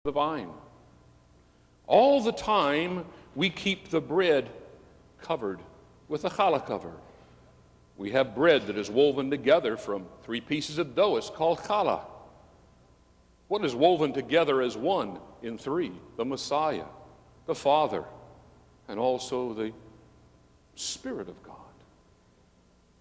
the vine. All the time we keep the bread covered with a challah cover. We have bread that is woven together from 3 pieces of dough. It's called challah. What is woven together as one in 3? The Messiah, the Father, and also the Spirit of God.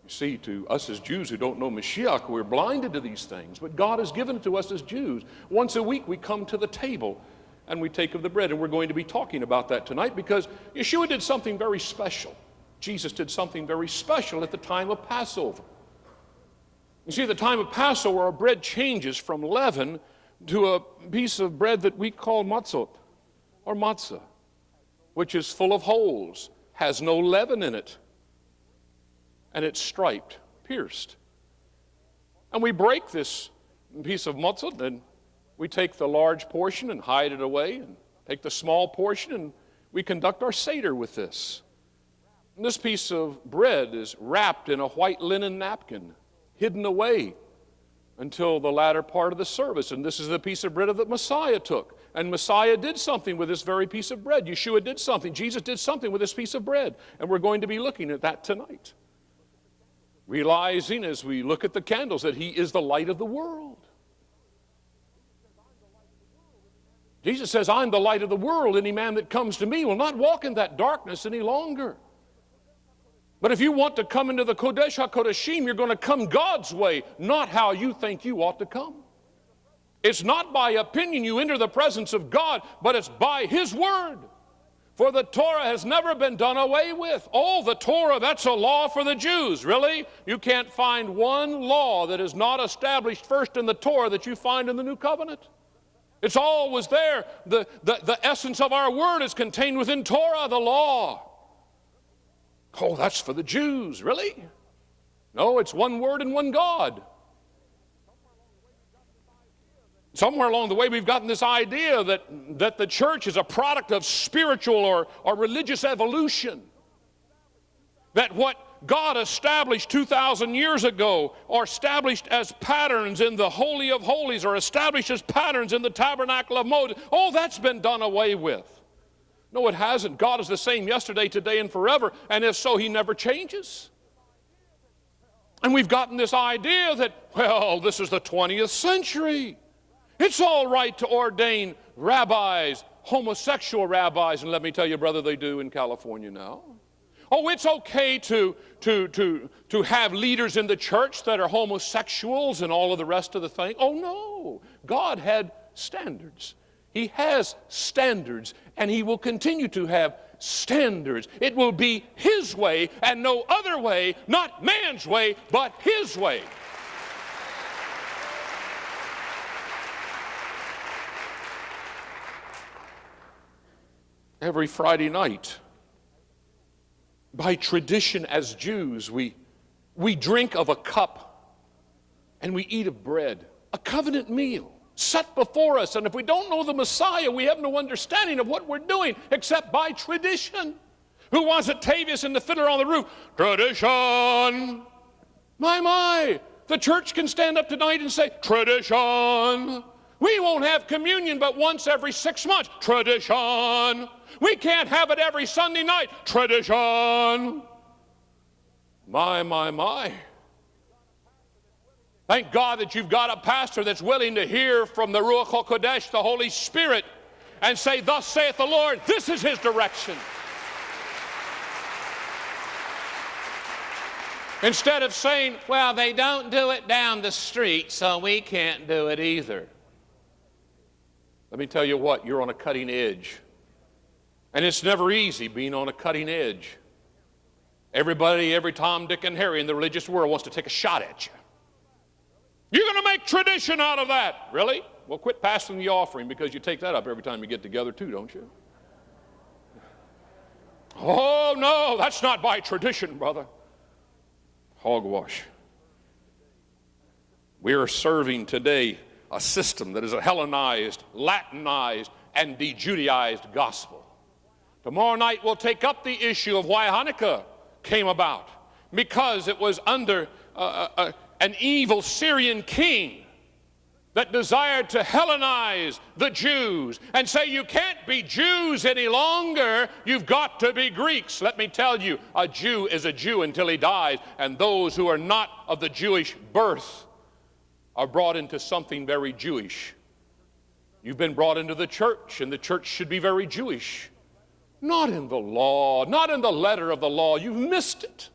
You see, to us as Jews who don't know Mashiach, we're blinded to these things, but God has given it to us as Jews. Once a week we come to the table and we take of the bread, and we're going to be talking about that tonight because Yeshua did something very special. Jesus did something very special at the time of Passover. You see, at the time of Passover, our bread changes from leaven to a piece of bread that we call matzot, or matzah, which is full of holes, has no leaven in it, and it's striped, pierced. And we break this piece of matzah, and we take the large portion and hide it away, and take the small portion, and we conduct our Seder with this. And this piece of bread is wrapped in a white linen napkin, hidden away until the latter part of the service. And this is the piece of bread that Messiah took. And Messiah did something with this very piece of bread. Yeshua did something. Jesus did something with this piece of bread. And we're going to be looking at that tonight, realizing as we look at the candles that he is the light of the world. Jesus says, I'm the light of the world. Any man that comes to me will not walk in that darkness any longer. But if you want to come into the Kodesh HaKodeshim, you're going to come God's way, not how you think you ought to come. It's not by opinion you enter the presence of God, but it's by His Word. For the Torah has never been done away with. Oh, the Torah, that's a law for the Jews. Really? You can't find one law that is not established first in the Torah that you find in the New Covenant. It's always there. The essence of our Word is contained within Torah, the law. Oh, that's for the Jews. Really? No, it's one Word and one God. Somewhere along the way we've gotten this idea that the church is a product of spiritual or religious evolution. That what God established 2,000 years ago, or established as patterns in the Holy of Holies, or established as patterns in the Tabernacle of Moses, oh, that's been done away with. No, it hasn't. God is the same yesterday, today, and forever, and if so, He never changes. And we've gotten this idea that, well, this is the 20th century. It's all right to ordain rabbis, homosexual rabbis, and let me tell you, brother, they do in California now. Oh, it's okay to have leaders in the church that are homosexuals and all of the rest of the thing. Oh, no. God had standards. He has standards, and He will continue to have standards. It will be His way and no other way, not man's way, but His way. Every Friday night, by tradition as Jews, we drink of a cup and we eat of bread, a covenant meal set before us. And if we don't know the Messiah, we have no understanding of what we're doing except by tradition. Who was it, Tavius and the fiddler on the roof? Tradition. My. The church can stand up tonight and say, tradition. We won't have communion but once every 6 months. Tradition. We can't have it every Sunday night. Tradition. My. Thank God that you've got a pastor that's willing to hear from the Ruach HaKodesh, the Holy Spirit, and say, thus saith the Lord. This is His direction. Instead of saying, well, they don't do it down the street, so we can't do it either. Let me tell you what, you're on a cutting edge. And it's never easy being on a cutting edge. Everybody, every Tom, Dick, and Harry in the religious world wants to take a shot at you. You're going to make tradition out of that. Really? Well, quit passing the offering, because you take that up every time you get together too, don't you? Oh, no, that's not by tradition, brother. Hogwash. We are serving today a system that is a Hellenized, Latinized, and de-Judaized gospel. Tomorrow night we'll take up the issue of why Hanukkah came about. Because it was under an evil Syrian king that desired to Hellenize the Jews and say you can't be Jews any longer, you've got to be Greeks. Let me tell you, a Jew is a Jew until he dies, and those who are not of the Jewish birth are brought into something very Jewish. You've been brought into the church, and the church should be very Jewish. Not in the law, not in the letter of the law. You've missed it.